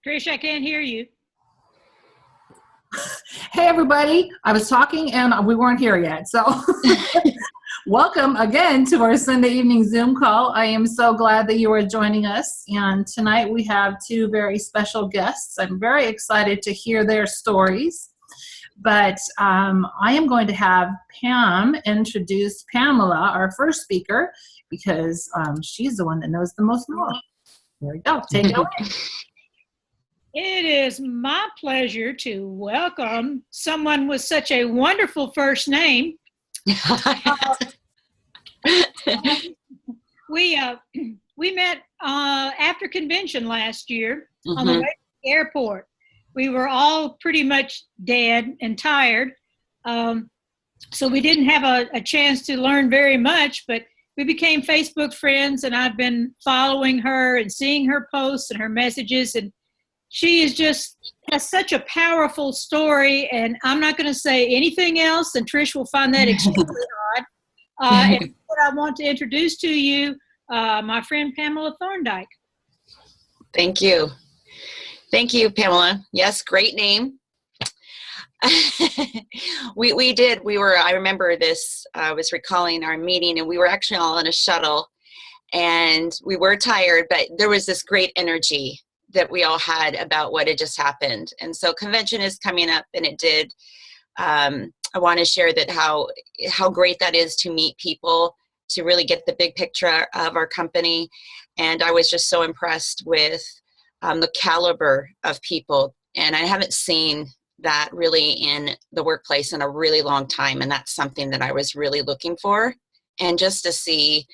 Trish, I can't hear you. Hey, everybody. I was talking and we weren't here yet. So welcome again to our Sunday evening Zoom call. I am so glad that you are joining us. And tonight we have two very special guests. I'm very excited to hear their stories. But I am going to have Pam introduce Pamela, our first speaker, because she's the one that knows the most more. There we go. Take it away. It is my pleasure to welcome someone with such a wonderful first name. We met after convention last year on the way to the airport. We were all pretty much dead and tired, so we didn't have a chance to learn very much, but we became Facebook friends, and I've been following her and seeing her posts and her messages, and she has such a powerful story, and I'm not going to say anything else, and Trish will find that extremely odd. And what I want to introduce to you, my friend Pamela Thorndike. Thank you. Thank you, Pamela. Yes, great name. I remember this, I was recalling our meeting, and we were actually all in a shuttle, and we were tired, but there was this great energy that we all had about what had just happened. And so convention is coming up, and it did. I want to share that how great that is to meet people, to really get the big picture of our company. And I was just so impressed with the caliber of people. And I haven't seen that really in the workplace in a really long time. And that's something that I was really looking for. And just to see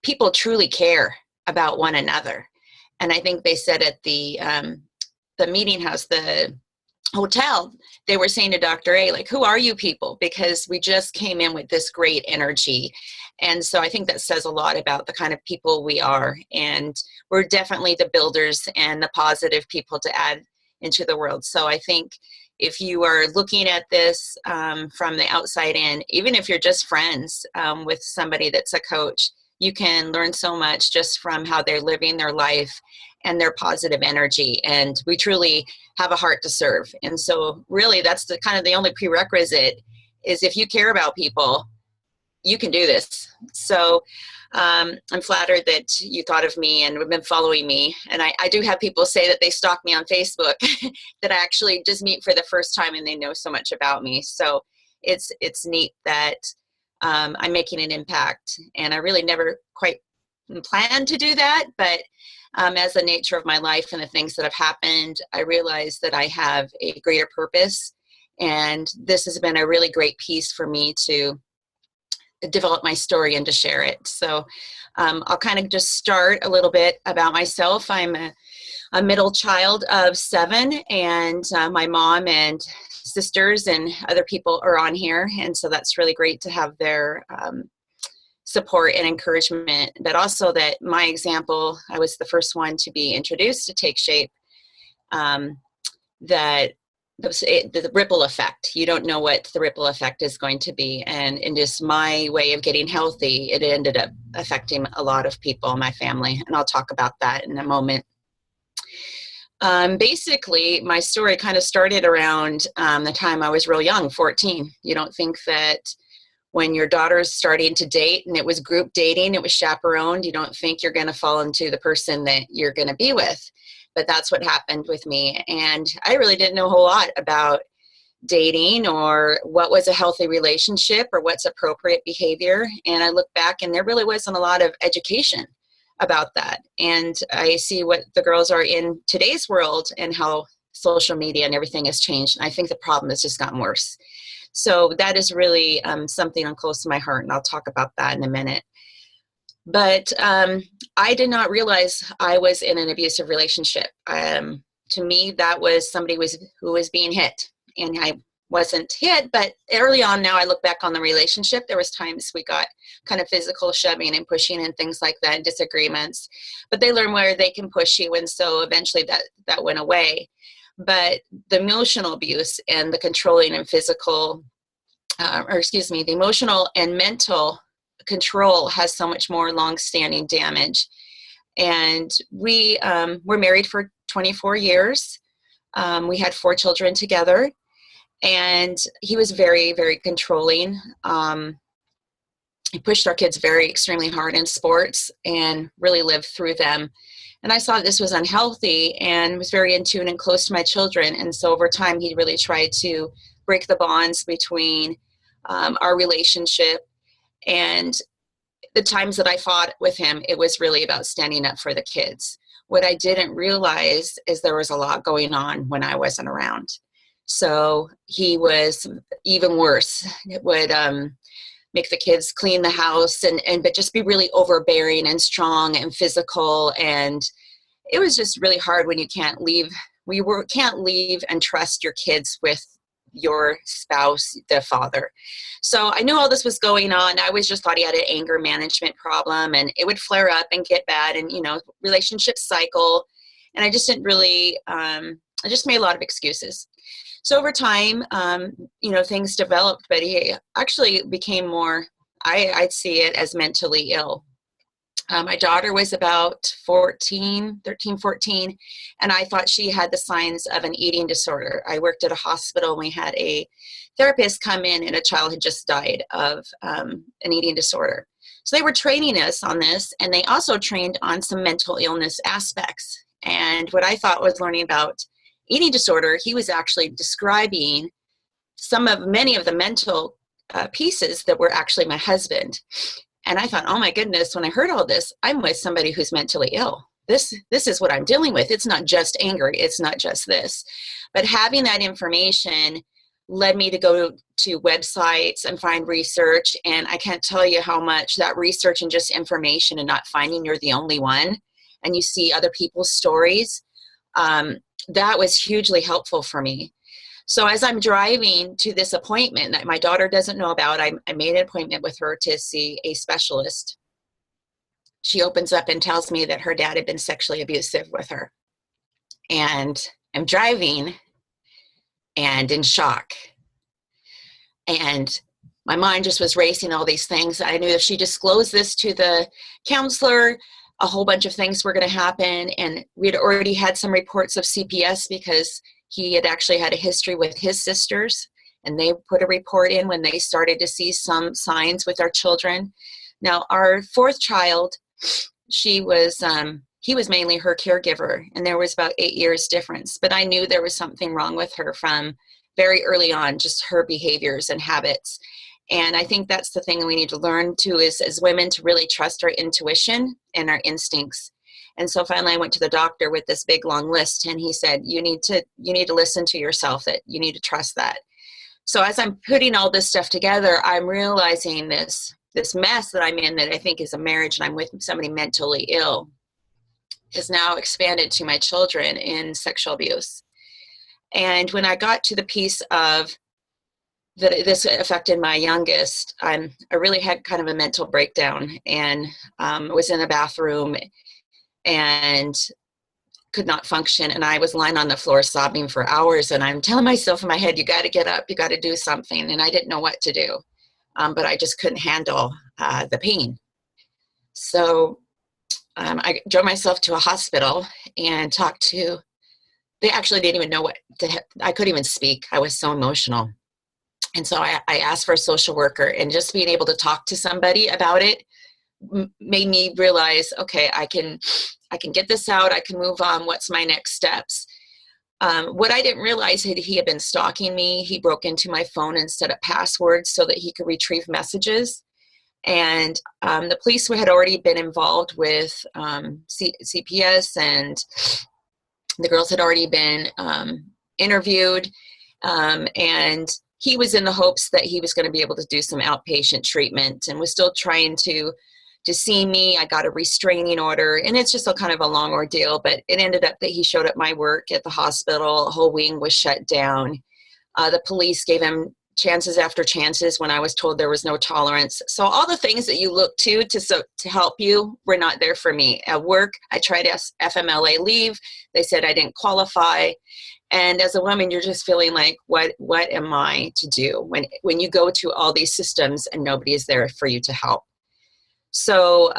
people truly care about one another. And I think they said at the meeting house, the hotel, they were saying to Dr. A, like, who are you people? Because we just came in with this great energy. And so I think that says a lot about the kind of people we are. And we're definitely the builders and the positive people to add into the world. So I think if you are looking at this from the outside in, even if you're just friends with somebody that's a coach, you can learn so much just from how they're living their life and their positive energy. And we truly have a heart to serve. And so really that's the kind of the only prerequisite is if you care about people, you can do this. So I'm flattered that you thought of me and have been following me. And I do have people say that they stalk me on Facebook that I actually just meet for the first time and they know so much about me. So it's neat that I'm making an impact, and I really never quite planned to do that, but as the nature of my life and the things that have happened, I realized that I have a greater purpose, and this has been a really great piece for me to develop my story and to share it. So I'll kind of just start a little bit about myself. I'm a middle child of 7, and my mom and sisters and other people are on here, and so that's really great to have their support and encouragement, but also that my example, I was the first one to be introduced to Take Shape, that the ripple effect, you don't know what the ripple effect is going to be, and in just my way of getting healthy, it ended up affecting a lot of people in my family, and I'll talk about that in a moment. Basically, my story kind of started around the time I was real young, 14. You don't think that when your daughter's starting to date, and it was group dating, it was chaperoned, you don't think you're going to fall into the person that you're going to be with. But that's what happened with me. And I really didn't know a whole lot about dating or what was a healthy relationship or what's appropriate behavior. And I look back and there really wasn't a lot of education about that. And I see what the girls are in today's world and how social media and everything has changed. And I think the problem has just gotten worse. So that is really something I'm close to my heart, and I'll talk about that in a minute. But I did not realize I was in an abusive relationship. To me, that was somebody who was being hit, and I wasn't hit, but early on now I look back on the relationship, there was times we got kind of physical shoving and pushing and things like that, and disagreements, but they learn where they can push you, and so eventually that went away. But the emotional abuse and the controlling and physical, the emotional and mental control has so much more long-standing damage. And we were married for 24 years. We had 4 children together, and he was very, very controlling. He pushed our kids very extremely hard in sports and really lived through them. And I saw this was unhealthy and was very in tune and close to my children. And so over time, he really tried to break the bonds between our relationship. And the times that I fought with him, it was really about standing up for the kids. What I didn't realize is there was a lot going on when I wasn't around. So he was even worse. It would make the kids clean the house but just be really overbearing and strong and physical. And it was just really hard when you can't leave. Can't leave and trust your kids with your spouse, the father. So I knew all this was going on. I always just thought he had an anger management problem, and it would flare up and get bad, and relationship cycle. And I just didn't really, I just made a lot of excuses. So over time, things developed, but he actually became more, I'd see it as mentally ill. My daughter was about 13, 14, and I thought she had the signs of an eating disorder. I worked at a hospital, and we had a therapist come in, and a child had just died of an eating disorder. So they were training us on this, and they also trained on some mental illness aspects. And what I thought was learning about eating disorder, he was actually describing many of the mental pieces that were actually my husband. And I thought, oh my goodness, when I heard all this, I'm with somebody who's mentally ill. This is what I'm dealing with. It's not just anger. It's not just this. But having that information led me to go to websites and find research. And I can't tell you how much that research and just information and not finding you're the only one, and you see other people's stories, that was hugely helpful for me. So as I'm driving to this appointment that my daughter doesn't know about, I made an appointment with her to see a specialist. She opens up and tells me that her dad had been sexually abusive with her. And I'm driving and in shock. And my mind just was racing all these things. I knew if she disclosed this to the counselor, a whole bunch of things were going to happen. And we had already had some reports of CPS because he had actually had a history with his sisters, and they put a report in when they started to see some signs with our children. Now, our 4th child, he was mainly her caregiver, and there was about 8 years difference. But I knew there was something wrong with her from very early on, just her behaviors and habits. And I think that's the thing we need to learn too, is as women to really trust our intuition and our instincts. And so finally I went to the doctor with this big long list, and he said, you need to listen to yourself, that you need to trust that. So as I'm putting all this stuff together, I'm realizing this mess that I'm in, that I think is a marriage, and I'm with somebody mentally ill, is now expanded to my children in sexual abuse. And when I got to the piece of that this affected my youngest, I really had kind of a mental breakdown, and was in a bathroom and could not function. And I was lying on the floor sobbing for hours, and I'm telling myself in my head, you got to get up, you got to do something. And I didn't know what to do, but I just couldn't handle the pain. So I drove myself to a hospital and talked to, they actually didn't even know I couldn't even speak. I was so emotional. And so I asked for a social worker, and just being able to talk to somebody about it made me realize, okay, I can get this out. I can move on. What's my next steps? What I didn't realize, he had been stalking me. He broke into my phone and set up passwords so that he could retrieve messages. And the police had already been involved with CPS, and the girls had already been interviewed. And he was in the hopes that he was going to be able to do some outpatient treatment, and was still trying to see me. I got a restraining order, and it's just a kind of a long ordeal, but it ended up that he showed up my work at the hospital. A whole wing was shut down. The police gave him chances after chances when I was told there was no tolerance. So all the things that you look to help you were not there for me. At work, I tried FMLA leave. They said I didn't qualify. And as a woman, you're just feeling like, what am I to do when you go to all these systems and nobody is there for you to help? So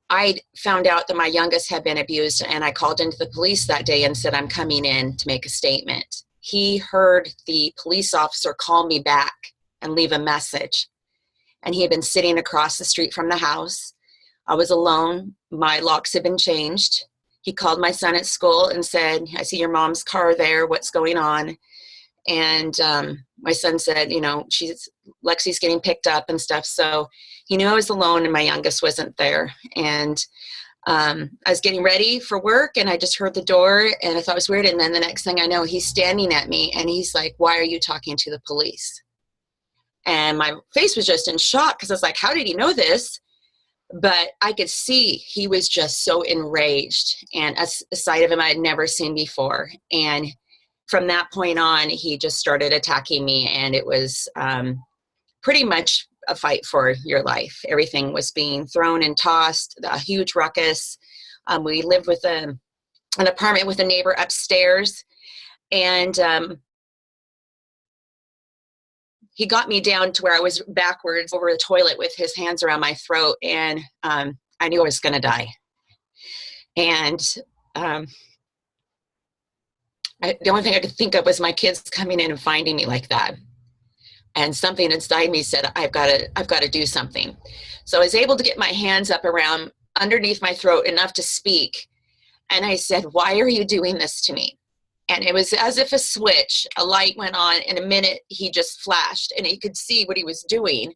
I found out that my youngest had been abused, and I called into the police that day and said, I'm coming in to make a statement. He heard the police officer call me back and leave a message. And he had been sitting across the street from the house. I was alone. My locks had been changed. He called my son at school and said, I see your mom's car there. What's going on? And my son said, Lexi's getting picked up and stuff. So he knew I was alone and my youngest wasn't there. And I was getting ready for work and I just heard the door and I thought it was weird. And then the next thing I know, he's standing at me and he's like, why are you talking to the police? And my face was just in shock because I was like, how did he know this? But I could see he was just so enraged, and a side of him I had never seen before. And from that point on, he just started attacking me, and it was pretty much a fight for your life. Everything was being thrown and tossed, a huge ruckus. We lived with an apartment with a neighbor upstairs, and he got me down to where I was backwards over the toilet with his hands around my throat, and I knew I was going to die. And the only thing I could think of was my kids coming in and finding me like that. And something inside me said, I've got to do something. So I was able to get my hands up around underneath my throat enough to speak. And I said, why are you doing this to me? And it was as if a switch, a light went on. In a minute, he just flashed and he could see what he was doing.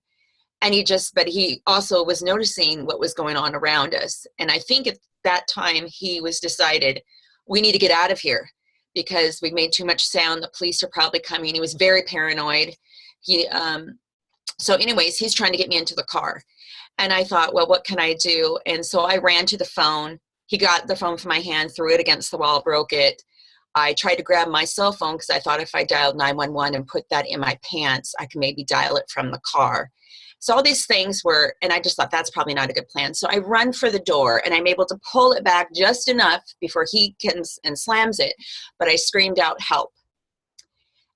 And but he also was noticing what was going on around us. And I think at that time he was decided, we need to get out of here because we made too much sound. The police are probably coming. He was very paranoid. So anyways, he's trying to get me into the car. And I thought, well, what can I do? And so I ran to the phone. He got the phone from my hand, threw it against the wall, broke it. I tried to grab my cell phone because I thought if I dialed 911 and put that in my pants, I could maybe dial it from the car. So all these things were, and I just thought that's probably not a good plan. So I run for the door and I'm able to pull it back just enough before he can and slams it. But I screamed out, help.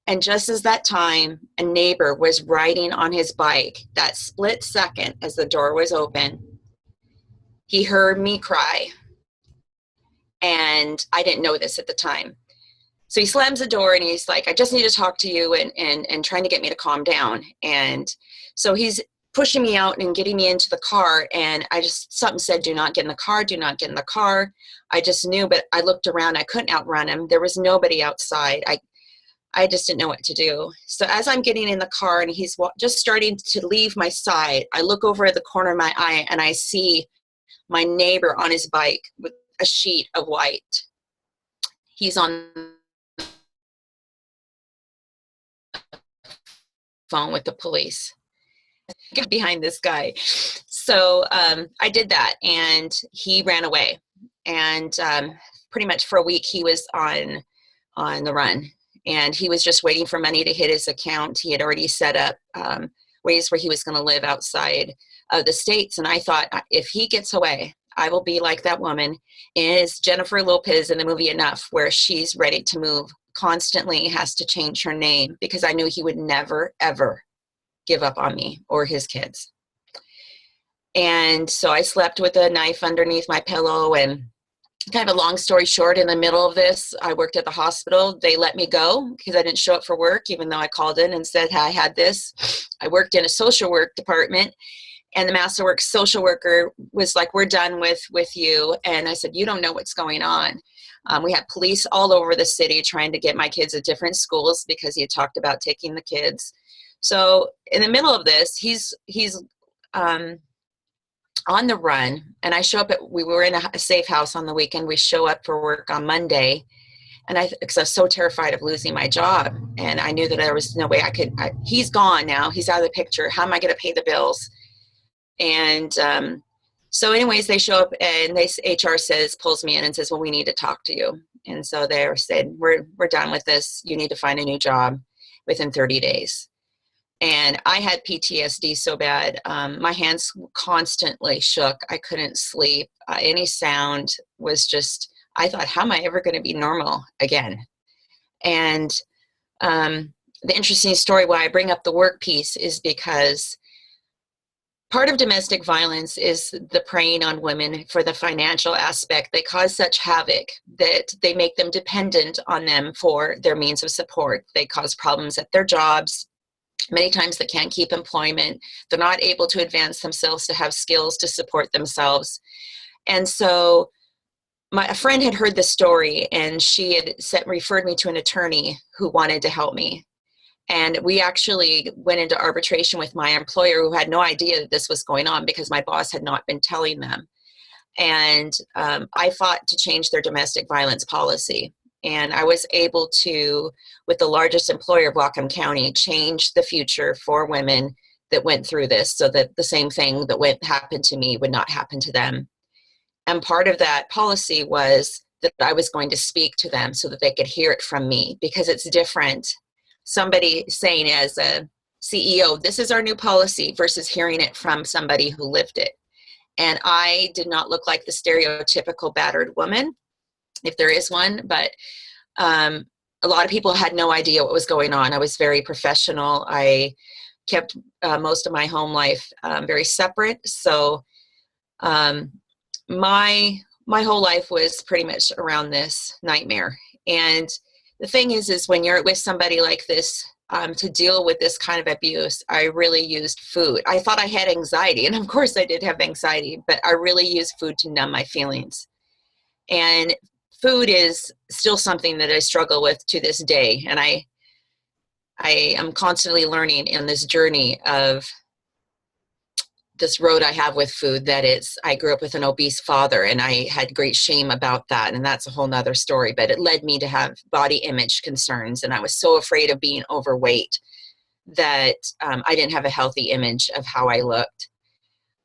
And just as that time, a neighbor was riding on his bike, that split second as the door was open, he heard me cry. And I didn't know this at the time. So he slams the door and he's like, I just need to talk to you and trying to get me to calm down. And so he's pushing me out and getting me into the car. And something said, do not get in the car, do not get in the car. I just knew, but I looked around, I couldn't outrun him. There was nobody outside. I just didn't know what to do. So as I'm getting in the car and he's just starting to leave my side, I look over at the corner of my eye and I see my neighbor on his bike with a sheet of white. He's on the phone with the police. Get behind this guy. So I did that and he ran away. And pretty much for a week he was on the run. And he was just waiting for money to hit his account. He had already set up ways where he was going to live outside of the States. And I thought, if he gets away, I will be like that woman is Jennifer Lopez in the movie Enough, where she's ready to move, constantly has to change her name because I knew he would never, ever give up on me or his kids. And so I slept with a knife underneath my pillow. And kind of a long story short, in the middle of this, I worked at the hospital. They let me go because I didn't show up for work, even though I called in and said I had this. I worked in a social work department. And the Masterworks social worker was like, we're done with you. And I said, you don't know what's going on. We had police all over the city trying to get my kids at different schools because he had talked about taking the kids. So in the middle of this, he's on the run. And I show up we were in a safe house on the weekend. We show up for work on Monday. And because I was so terrified of losing my job. And I knew that there was no way he's gone now. He's out of the picture. How am I going to pay the bills? And so anyways, they show up and HR pulls me in and says, well, we need to talk to you. And so they said, we're done with this. You need to find a new job within 30 days. And I had PTSD so bad. My hands constantly shook. I couldn't sleep. Any sound was just, I thought, how am I ever going to be normal again? And the interesting story why I bring up the work piece is because part of domestic violence is the preying on women for the financial aspect. They cause such havoc that they make them dependent on them for their means of support. They cause problems at their jobs. Many times they can't keep employment. They're not able to advance themselves to have skills to support themselves. And so a friend had heard this story, and she had referred me to an attorney who wanted to help me. And we actually went into arbitration with my employer, who had no idea that this was going on because my boss had not been telling them. And I fought to change their domestic violence policy. And I was able to, with the largest employer of Whatcom County, change the future for women that went through this so that the same thing that happened to me would not happen to them. And part of that policy was that I was going to speak to them so that they could hear it from me, because it's different. Somebody saying as a CEO, this is our new policy, versus hearing it from somebody who lived it. And I did not look like the stereotypical battered woman, if there is one, but a lot of people had no idea what was going on. I was very professional. I kept most of my home life very separate. So my whole life was pretty much around this nightmare. And the thing is when you're with somebody like this, to deal with this kind of abuse, I really used food. I thought I had anxiety, and of course I did have anxiety, but I really used food to numb my feelings. And food is still something that I struggle with to this day. And I am constantly learning in this journey of this road I have with food, that I grew up with an obese father, and I had great shame about that. And that's a whole nother story, but it led me to have body image concerns. And I was so afraid of being overweight that I didn't have a healthy image of how I looked.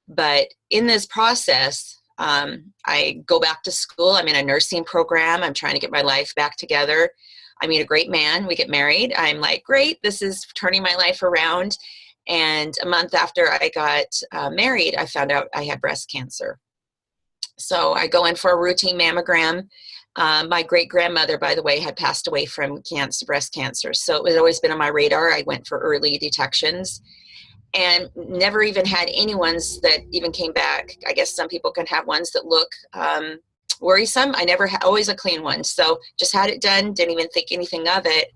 But in this process, I go back to school. I'm in a nursing program. I'm trying to get my life back together. I meet a great man. We get married. I'm like, great, this is turning my life around. And a month after I got married, I found out I had breast cancer. So I go in for a routine mammogram. My great-grandmother, by the way, had passed away from breast cancer. So it had always been on my radar. I went for early detections and never even had any ones that even came back. I guess some people can have ones that look worrisome. I never had, always a clean one. So just had it done, didn't even think anything of it.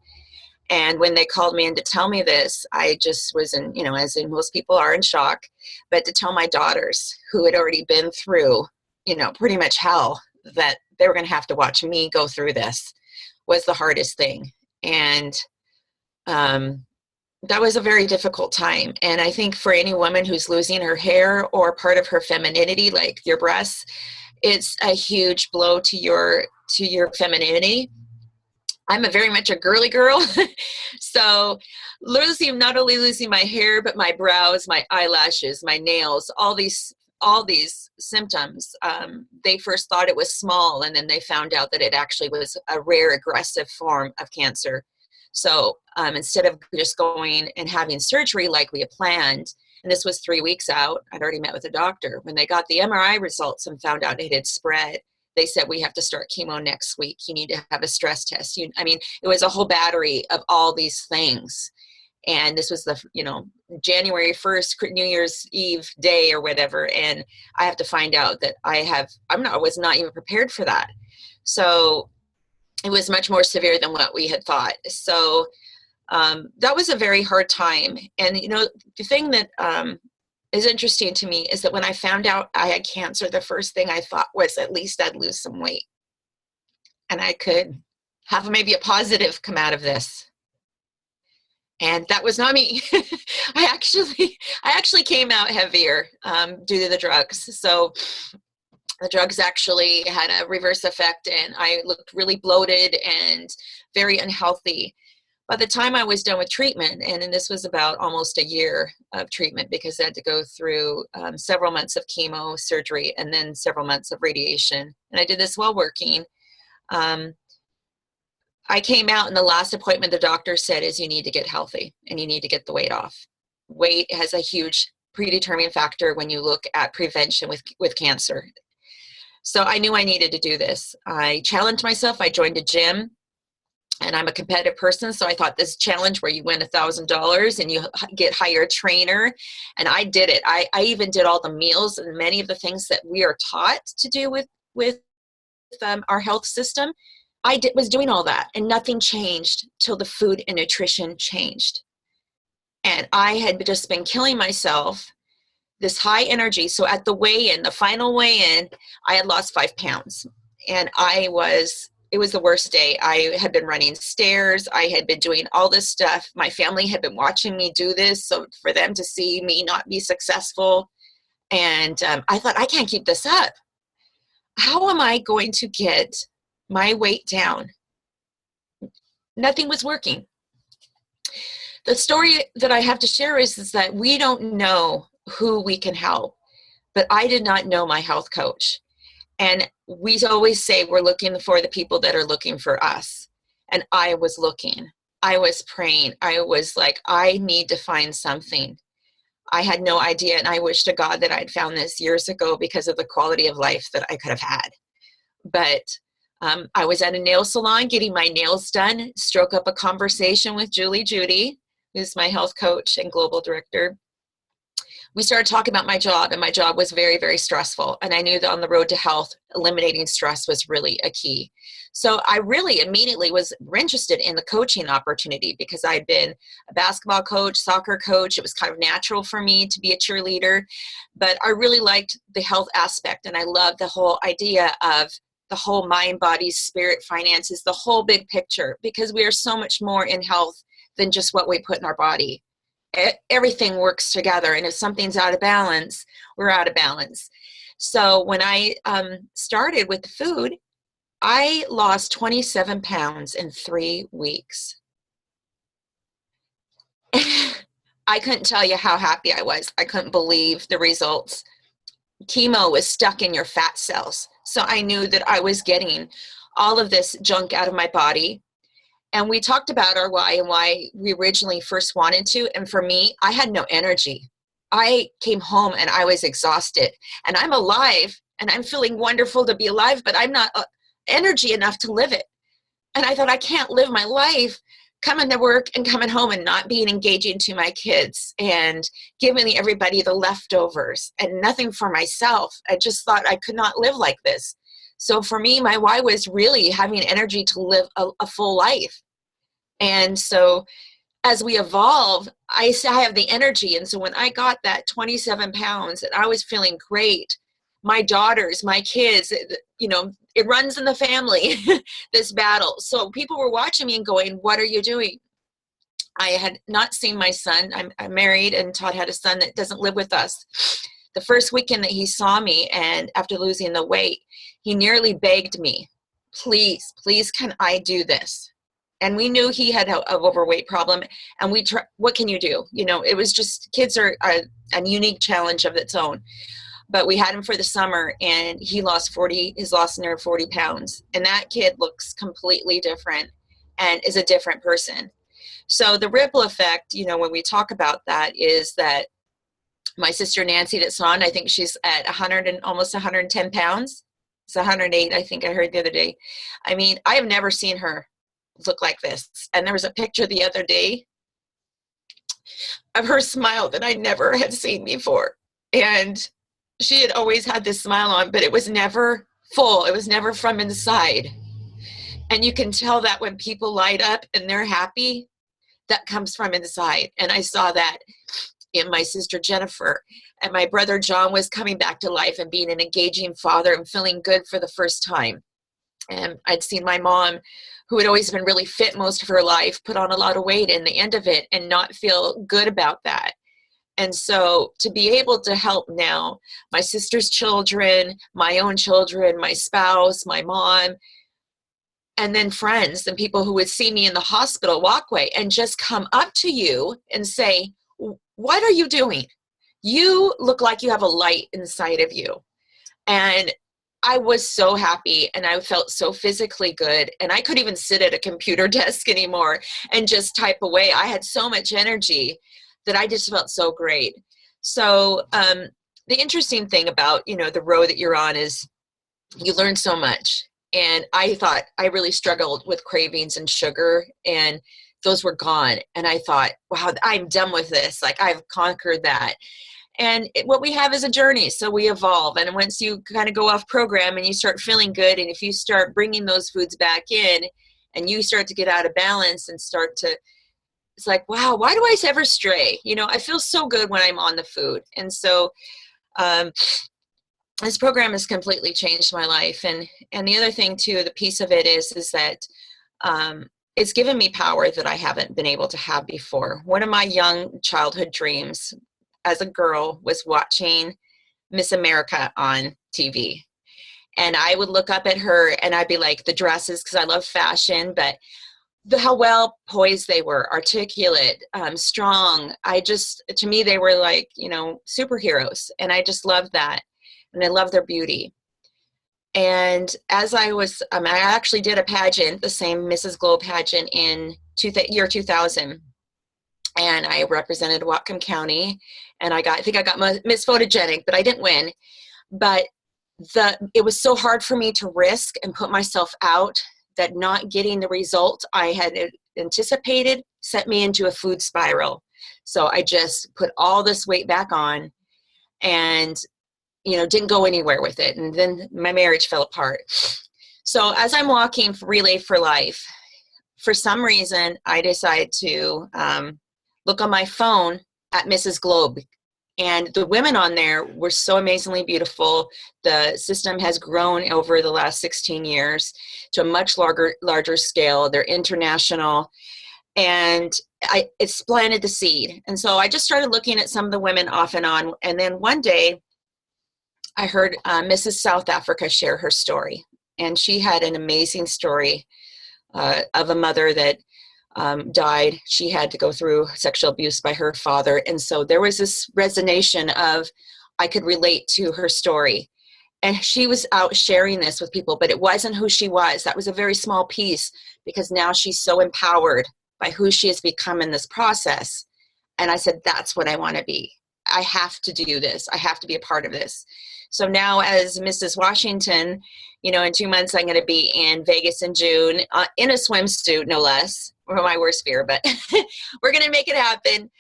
And when they called me in to tell me this, I just was in, as in most people are, in shock. But to tell my daughters, who had already been through, pretty much hell, that they were going to have to watch me go through this was the hardest thing. And that was a very difficult time. And I think for any woman who's losing her hair or part of her femininity, like your breasts, it's a huge blow to your femininity. I'm very much a girly girl. So not only losing my hair, but my brows, my eyelashes, my nails, all these symptoms, they first thought it was small, and then they found out that it actually was a rare aggressive form of cancer. So instead of just going and having surgery like we had planned, and this was 3 weeks out, I'd already met with a doctor. When they got the MRI results and found out it had spread, they said, we have to start chemo next week. You need to have a stress test. It was a whole battery of all these things. And this was January 1st, New Year's Eve day or whatever. And I have to find out that I was not even prepared for that. So it was much more severe than what we had thought. So that was a very hard time. And, the thing that is interesting to me is that when I found out I had cancer, the first thing I thought was at least I'd lose some weight and I could have maybe a positive come out of this. And that was not me. I actually came out heavier due to the drugs. So the drugs actually had a reverse effect, and I looked really bloated and very unhealthy. By the time I was done with treatment, and this was about almost a year of treatment, because I had to go through several months of chemo, surgery, and then several months of radiation. And I did this while working. I came out, and the last appointment the doctor said is, you need to get healthy and you need to get the weight off. Weight has a huge predetermining factor when you look at prevention with cancer. So I knew I needed to do this. I challenged myself. I joined a gym. And I'm a competitive person, so I thought this challenge where you win $1,000 and you hire a trainer, and I did it. I even did all the meals and many of the things that we are taught to do with our health system. Was doing all that, and nothing changed till the food and nutrition changed. And I had just been killing myself, this high energy. So at the weigh-in, the final weigh-in, I had lost 5 pounds, and it was the worst day. I had been running stairs. I had been doing all this stuff. My family had been watching me do this, so for them to see me not be successful. And I thought, I can't keep this up. How am I going to get my weight down? Nothing was working. The story that I have to share is that we don't know who we can help, but I did not know my health coach. And we always say we're looking for the people that are looking for us. And I was looking. I was praying. I was like, I need to find something. I had no idea, and I wish to God that I'd found this years ago because of the quality of life that I could have had. But I was at a nail salon getting my nails done, struck up a conversation with Julie Judy, who's my health coach and global director. We started talking about my job, and my job was very, very stressful. And I knew that on the road to health, eliminating stress was really a key. So I really immediately was interested in the coaching opportunity because I'd been a basketball coach, soccer coach. It was kind of natural for me to be a cheerleader, but I really liked the health aspect. And I loved the whole idea of the whole mind, body, spirit, finances, the whole big picture, because we are so much more in health than just what we put in our body. Everything works together, and if something's out of balance, we're out of balance. So when I started with the food, I lost 27 pounds in 3 weeks. I couldn't tell you how happy I was. I couldn't believe the results. Chemo was stuck in your fat cells, so I knew that I was getting all of this junk out of my body. And we talked about our why and why we originally first wanted to. And for me, I had no energy. I came home and I was exhausted. And I'm alive and I'm feeling wonderful to be alive, but I'm not energy enough to live it. And I thought, I can't live my life coming to work and coming home and not being engaging to my kids and giving everybody the leftovers and nothing for myself. I just thought I could not live like this. So for me, my why was really having energy to live a full life. And so as we evolve, I have the energy. And so when I got that 27 pounds and I was feeling great, my daughters, my kids, you know, it runs in the family, this battle. So people were watching me and going, what are you doing? I had not seen my son. I'm married, and Todd had a son that doesn't live with us. The first weekend that he saw me, and after losing the weight, he nearly begged me, please, can I do this? And we knew he had an overweight problem, and we tried, what can you do? You know, it was just, kids are a unique challenge of its own. But we had him for the summer, and he's lost near 40 pounds. And that kid looks completely different and is a different person. So the ripple effect, you know, when we talk about that, is that my sister Nancy that's on, I think she's at 100 and almost 110 pounds. It's 108, I think I heard the other day. I mean, I have never seen her look like this. And there was a picture the other day of her smile that I never had seen before. And she had always had this smile on, but it was never full. It was never from inside. And you can tell that when people light up and they're happy, that comes from inside. And I saw that in my sister Jennifer, and my brother John was coming back to life and being an engaging father and feeling good for the first time. And I'd seen my mom, who had always been really fit most of her life, put on a lot of weight in the end of it and not feel good about that. And so to be able to help now my sister's children, my own children, my spouse, my mom, and then friends and people who would see me in the hospital walkway and just come up to you and say, what are you doing? You look like you have a light inside of you. And I was so happy, and I felt so physically good, and I couldn't even sit at a computer desk anymore and just type away. I had so much energy that I just felt so great. So the interesting thing about, you know, the road that you're on is you learn so much. And I thought I really struggled with cravings and sugar, and those were gone. And I thought, wow, I'm done with this. Like, I've conquered that. And what we have is a journey. So we evolve. And once you kind of go off program and you start feeling good, and if you start bringing those foods back in and you start to get out of balance and start to, it's like, wow, why do I ever stray? You know, I feel so good when I'm on the food. And so this program has completely changed my life. And the other thing too, the piece of it is that it's given me power that I haven't been able to have before. One of my young childhood dreams as a girl was watching Miss America on TV. And I would look up at her and I'd be like, the dresses, because I love fashion, but how well poised they were, articulate, strong. To me, they were like, you know, superheroes. And I just loved that. And I love their beauty. And as I was, I actually did a pageant, the same Mrs. Globe pageant in year 2000. And I represented Whatcom County. And I think I got Miss Photogenic, but I didn't win. But it was so hard for me to risk and put myself out that not getting the result I had anticipated sent me into a food spiral. So I just put all this weight back on and, you know, didn't go anywhere with it. And then my marriage fell apart. So as I'm walking Relay for Life, for some reason, I decided to look on my phone at Mrs. Globe. And the women on there were so amazingly beautiful. The system has grown over the last 16 years to a much larger scale. They're international. And it's planted the seed. And so I just started looking at some of the women off and on. And then one day, I heard Mrs. South Africa share her story. And she had an amazing story of a mother that died. She had to go through sexual abuse by her father. And so there was this resonance of, I could relate to her story. And she was out sharing this with people, but it wasn't who she was. That was a very small piece, because now she's so empowered by who she has become in this process. And I said, that's what I want to be. I have to do this. I have to be a part of this. So now as Mrs. Washington, you know, in 2 months, I'm going to be in Vegas in June in a swimsuit, no less. Or my worst fear, but we're going to make it happen.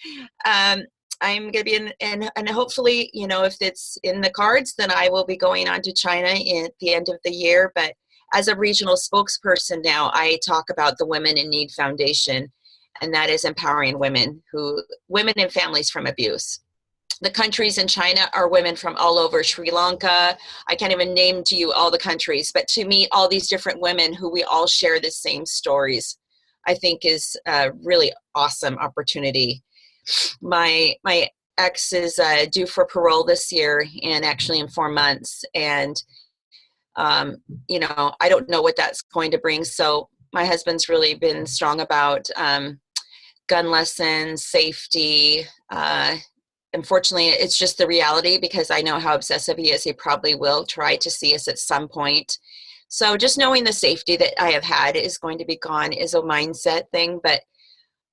I'm going to be and hopefully, you know, if it's in the cards, then I will be going on to China at the end of the year. But as a regional spokesperson now, I talk about the Women in Need Foundation, and that is empowering women and families from abuse. The countries in China are women from all over Sri Lanka. I can't even name to you all the countries, but to me, all these different women who we all share the same stories, I think is a really awesome opportunity. My ex is due for parole this year, and actually in 4 months. And, you know, I don't know what that's going to bring. So my husband's really been strong about gun lessons, safety. Unfortunately, it's just the reality, because I know how obsessive he is. He probably will try to see us at some point. So just knowing the safety that I have had is going to be gone is a mindset thing, but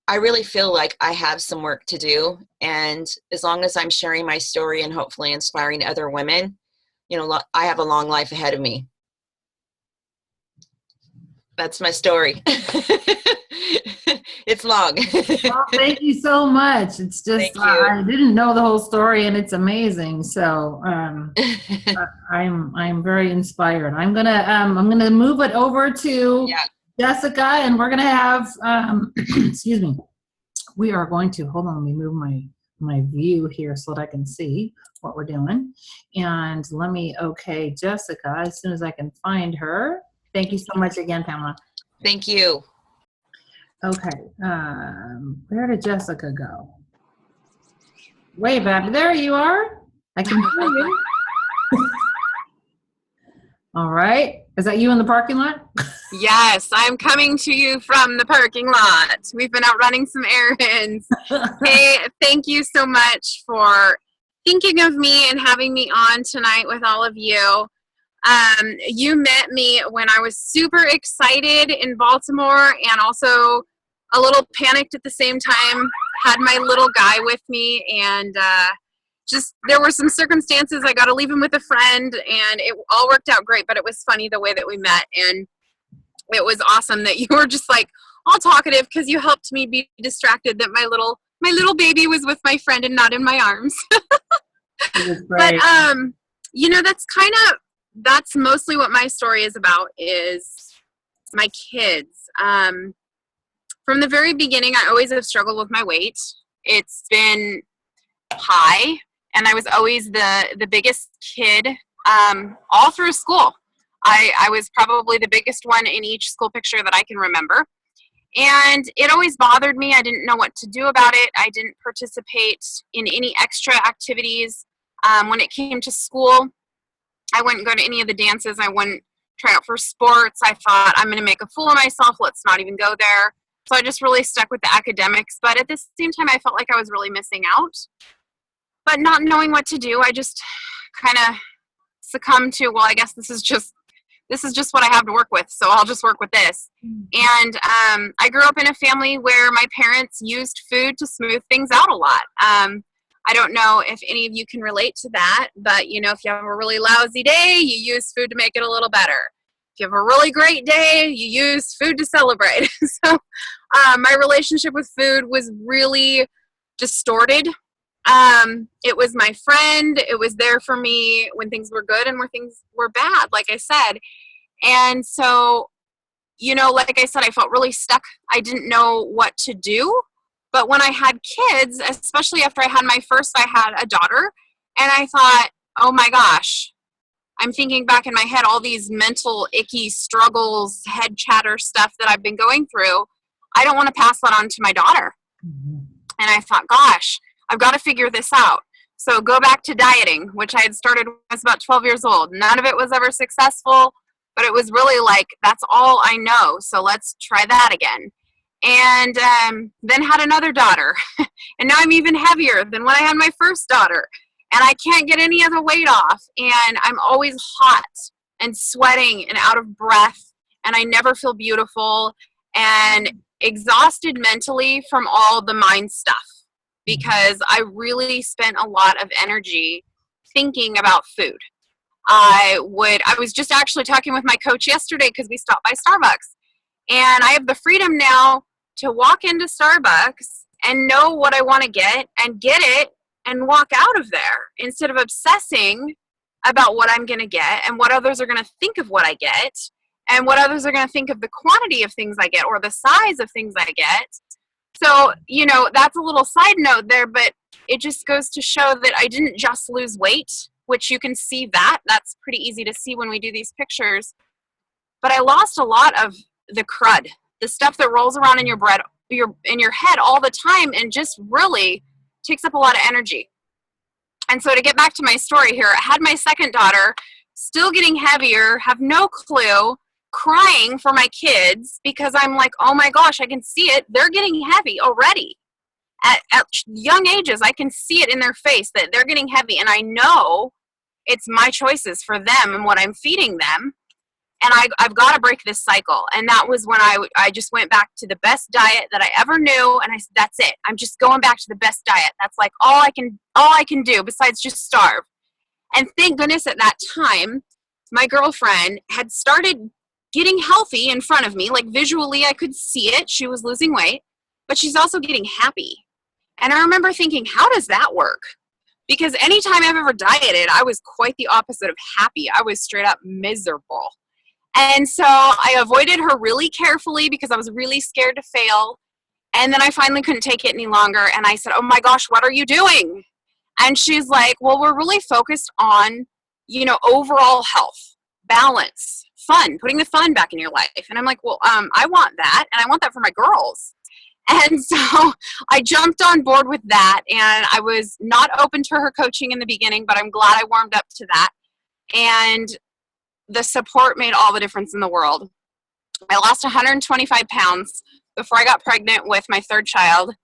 I really feel like I have some work to do. And as long as I'm sharing my story and hopefully inspiring other women, you know, I have a long life ahead of me. That's my story. It's long. Well, thank you so much. It's just, I didn't know the whole story, and it's amazing. So I'm very inspired. I'm gonna move it over to Jessica, and we're gonna have excuse me. We are going to hold on. Let me move my view here so that I can see what we're doing. And let me Jessica as soon as I can find her. Thank you so much again, Pamela. Thank you. Okay, where did Jessica go? Wave at me. There you are. I can hear you. All right. Is that you in the parking lot? Yes, I'm coming to you from the parking lot. We've been out running some errands. Hey, thank you so much for thinking of me and having me on tonight with all of you. You met me when I was super excited in Baltimore and also a little panicked at the same time. Had my little guy with me, and just, there were some circumstances. I got to leave him with a friend, and it all worked out great, but it was funny the way that we met. And it was awesome that you were just like all talkative, because you helped me be distracted that my little baby was with my friend and not in my arms. But, you know, that's mostly what my story is about, is my kids. From the very beginning, I always have struggled with my weight. It's been high, and I was always the biggest kid all through school. I was probably the biggest one in each school picture that I can remember. And it always bothered me. I didn't know what to do about it. I didn't participate in any extra activities. When it came to school, I wouldn't go to any of the dances. I wouldn't try out for sports. I thought, I'm going to make a fool of myself. Let's not even go there. So I just really stuck with the academics. But at the same time, I felt like I was really missing out. But not knowing what to do, I just kind of succumbed to, well, I guess this is just what I have to work with, so I'll just work with this. And I grew up in a family where my parents used food to smooth things out a lot. I don't know if any of you can relate to that, but, you know, if you have a really lousy day, you use food to make it a little better. If you have a really great day, you use food to celebrate. So my relationship with food was really distorted. It was my friend. It was there for me when things were good and when things were bad, like I said. And so, you know, like I said, I felt really stuck. I didn't know what to do. But when I had kids, especially after I had my first, I had a daughter, and I thought, oh my gosh, I'm thinking back in my head, all these mental, icky struggles, head chatter stuff that I've been going through. I don't want to pass that on to my daughter. Mm-hmm. And I thought, gosh, I've got to figure this out. So go back to dieting, which I had started when I was about 12 years old. None of it was ever successful, but it was really like, that's all I know. So let's try that again. And then had another daughter. And now I'm even heavier than when I had my first daughter. And I can't get any of the weight off. And I'm always hot and sweating and out of breath. And I never feel beautiful and exhausted mentally from all the mind stuff. Because I really spent a lot of energy thinking about food. I was just actually talking with my coach yesterday because we stopped by Starbucks. And I have the freedom now to walk into Starbucks and know what I want to get it and walk out of there instead of obsessing about what I'm going to get and what others are going to think of what I get and what others are going to think of the quantity of things I get or the size of things I get. So, you know, that's a little side note there, but it just goes to show that I didn't just lose weight, which you can see that's pretty easy to see when we do these pictures. But I lost a lot of the crud, the stuff that rolls around in your head all the time and just really takes up a lot of energy. And so to get back to my story here, I had my second daughter, still getting heavier, have no clue, crying for my kids because I'm like, oh my gosh, I can see it. They're getting heavy already. At young ages, I can see it in their face that they're getting heavy. And I know it's my choices for them and what I'm feeding them. And I've got to break this cycle. And that was when I just went back to the best diet that I ever knew. And I said, that's it. I'm just going back to the best diet. That's like all I can do besides just starve. And thank goodness at that time, my girlfriend had started getting healthy in front of me. Like visually, I could see it. She was losing weight, but she's also getting happy. And I remember thinking, how does that work? Because anytime I've ever dieted, I was quite the opposite of happy. I was straight up miserable. And so I avoided her really carefully because I was really scared to fail. And then I finally couldn't take it any longer. And I said, oh my gosh, what are you doing? And she's like, well, we're really focused on, you know, overall health, balance, fun, putting the fun back in your life. And I'm like, well, I want that. And I want that for my girls. And so I jumped on board with that. And I was not open to her coaching in the beginning, but I'm glad I warmed up to that. And the support made all the difference in the world. I lost 125 pounds before I got pregnant with my third child.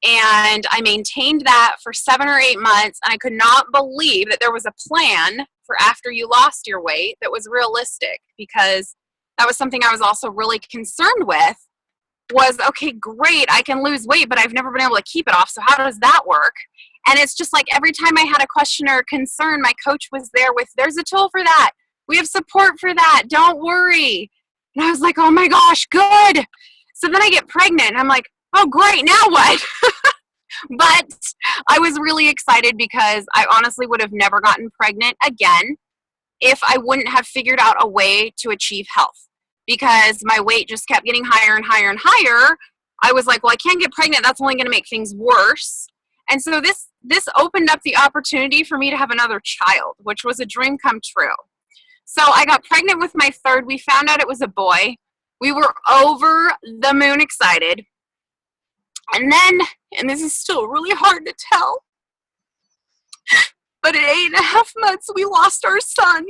And I maintained that for 7 or 8 months. And I could not believe that there was a plan for after you lost your weight that was realistic, because that was something I was also really concerned with was, okay, great, I can lose weight, but I've never been able to keep it off. So how does that work? And it's just like every time I had a question or a concern, my coach was there with, there's a tool for that. We have support for that. Don't worry. And I was like, oh my gosh, good. So then I get pregnant and I'm like, oh great, now what? But I was really excited because I honestly would have never gotten pregnant again if I wouldn't have figured out a way to achieve health, because my weight just kept getting higher and higher and higher. I was like, well, I can't get pregnant. That's only going to make things worse. And so this opened up the opportunity for me to have another child, which was a dream come true. So I got pregnant with my third. We found out it was a boy. We were over the moon excited. And then, and this is still really hard to tell, but at 8.5 months, we lost our son.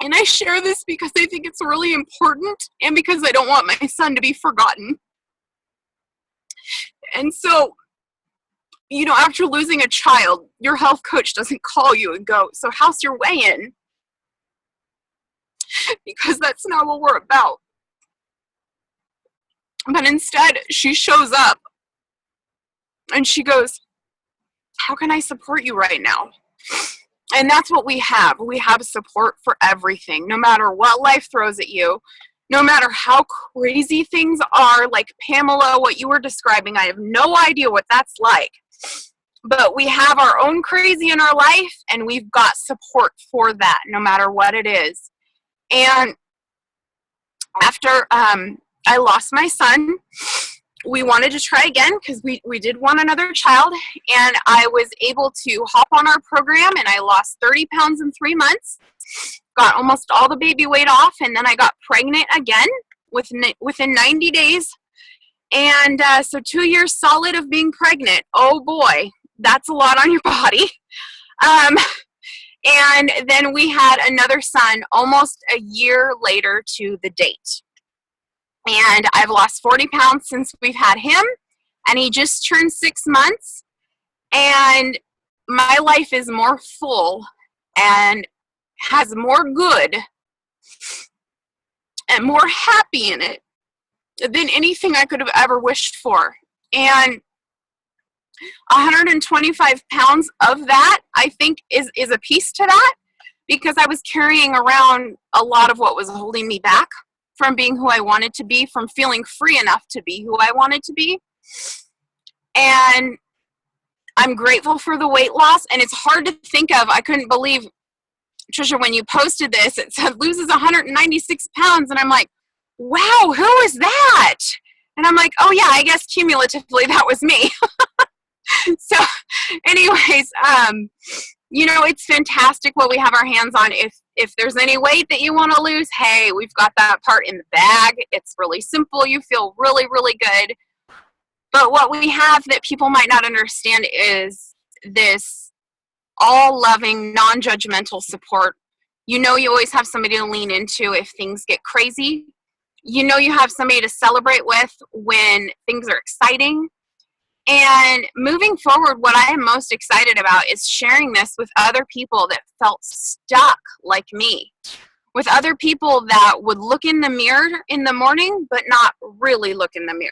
And I share this because I think it's really important and because I don't want my son to be forgotten. And so, you know, after losing a child, your health coach doesn't call you and go, so how's your weigh-in? Because that's not what we're about. But instead, she shows up and she goes, how can I support you right now? And that's what we have. We have support for everything, no matter what life throws at you, no matter how crazy things are, like Pamela, what you were describing. I have no idea what that's like. But we have our own crazy in our life, and we've got support for that, no matter what it is. And after I lost my son, we wanted to try again because we did want another child, and I was able to hop on our program, and I lost 30 pounds in 3 months, got almost all the baby weight off, and then I got pregnant again within 90 days. And so 2 years solid of being pregnant. Oh boy, that's a lot on your body. And then we had another son almost a year later to the date. And I've lost 40 pounds since we've had him, and he just turned 6 months. And my life is more full and has more good and more happy in it than anything I could have ever wished for. And 125 pounds of that, I think, is a piece to that, because I was carrying around a lot of what was holding me back from being who I wanted to be, from feeling free enough to be who I wanted to be. And I'm grateful for the weight loss. And it's hard to think of. I couldn't believe, Trisha, when you posted this, it said loses 196 pounds. And I'm like, wow, who is that? And I'm like, oh yeah, I guess cumulatively that was me. So anyways, you know, it's fantastic what we have our hands on. If there's any weight that you want to lose, hey, we've got that part in the bag. It's really simple. You feel really, really good. But what we have that people might not understand is this all-loving, non-judgmental support. You know, you always have somebody to lean into if things get crazy. You know, you have somebody to celebrate with when things are exciting. And moving forward, what I am most excited about is sharing this with other people that felt stuck like me, with other people that would look in the mirror in the morning, but not really look in the mirror.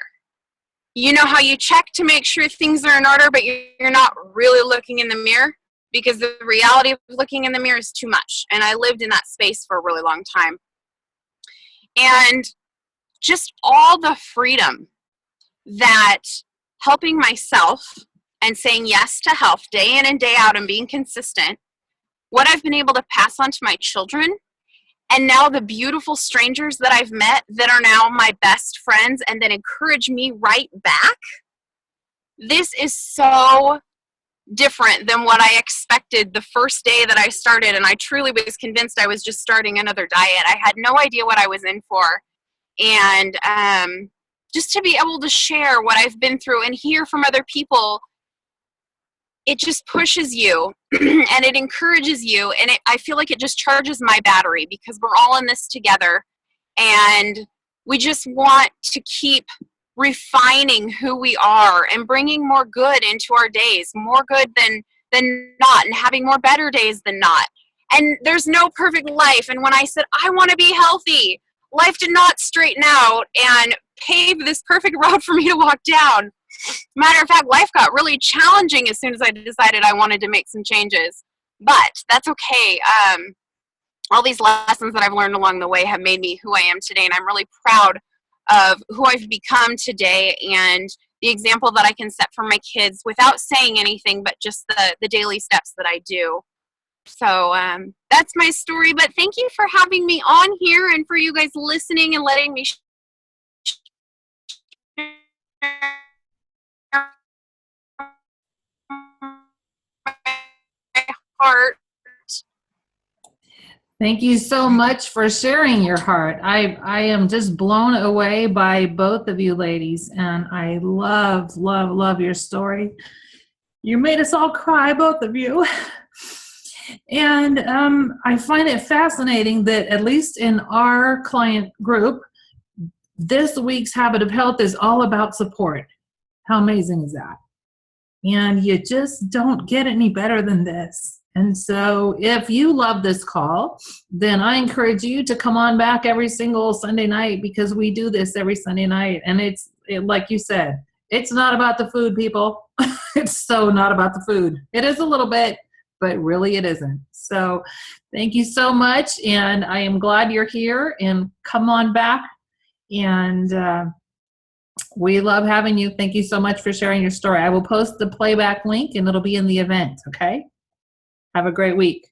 You know how you check to make sure things are in order, but you're not really looking in the mirror, because the reality of looking in the mirror is too much. And I lived in that space for a really long time. And just all the freedom that helping myself and saying yes to health day in and day out and being consistent, what I've been able to pass on to my children, and now the beautiful strangers that I've met that are now my best friends and that encourage me right back. This is so different than what I expected the first day that I started, and I truly was convinced I was just starting another diet. I had no idea what I was in for. And just to be able to share what I've been through and hear from other people, it just pushes you and it encourages you. And I feel like it just charges my battery, because we're all in this together. And we just want to keep refining who we are and bringing more good into our days, more good than not, and having more better days than not. And there's no perfect life. And when I said, I want to be healthy, life did not straighten out and pave this perfect road for me to walk down. Matter of fact, life got really challenging as soon as I decided I wanted to make some changes. But that's okay. All these lessons that I've learned along the way have made me who I am today, and I'm really proud of who I've become today and the example that I can set for my kids without saying anything, but just the daily steps that I do. So that's my story, but thank you for having me on here and for you guys listening and letting me my heart. Thank you so much for sharing your heart. I am just blown away by both of you ladies, and I love, love, love your story. You made us all cry, both of you. And I find it fascinating that at least in our client group, this week's Habit of Health is all about support. How amazing is that? And you just don't get any better than this. And so if you love this call, then I encourage you to come on back every single Sunday night, because we do this every Sunday night. And it's like you said, it's not about the food, people. It's so not about the food. It is a little bit, but really it isn't. So thank you so much. And I am glad you're here, and come on back. And we love having you. Thank you so much for sharing your story. I will post the playback link, and it'll be in the event. Okay. Have a great week.